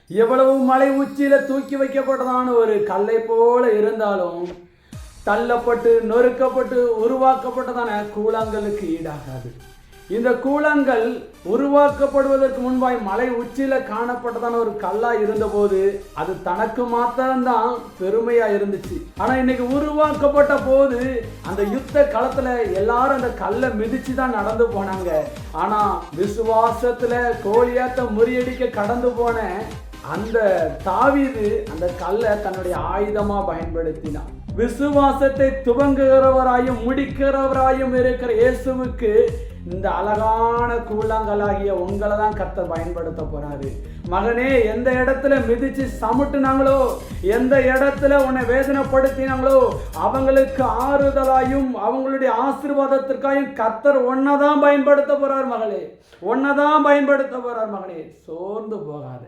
எவ்வளவு மலை உச்சியில தூக்கி வைக்கப்பட்டதான ஒரு கல்லை போல இருந்தாலும் தள்ளப்பட்டு நொறுக்கப்பட்டு உருவாக்கப்பட்டதான கூழாங்கலுக்கு ஈடாகாது. இந்த கூழாங்கல் உருவாக்கப்படுவதற்கு முன்பாய் மலை உச்சியில காணப்பட்டதான ஒரு கல்லா இருந்தபோது அது தனக்கு மாத்திரம்தான் பெருமையா இருந்துச்சு. ஆனா இன்னைக்கு உருவாக்கப்பட்ட போது அந்த யுத்த களத்துல எல்லாரும் அந்த கல்லை மிதிச்சு தான் நடந்து போனாங்க. ஆனா விசுவாசத்துல கோலியாத்தை முறியடிக்க கடந்து போன அந்த தாவீது அந்த கல்லை தன்னுடைய ஆயுதமா பயன்படுத்தினான். விசுவாசத்தை துவங்குகிறவராயும் முடிக்கிறவராயும் இருக்கிற இயேசுவுக்கு இந்த அழகான கூழாங்கலாகிய உங்களை தான் கர்த்தர் பயன்படுத்த போறாரு. மகனே, எந்த இடத்துல மிதிச்சு சமுட்டுனாங்களோ, எந்த இடத்துல உன்னை வேதனைப்படுத்தினாங்களோ அவங்களுக்கு ஆறுதலாயும் அவங்களுடைய ஆசீர்வாதத்திற்காயும் கர்த்தர் ஒன்னதான் பயன்படுத்த போறார். மகளே, ஒன்னதான் பயன்படுத்த போறார். மகனே, சோர்ந்து போகாத.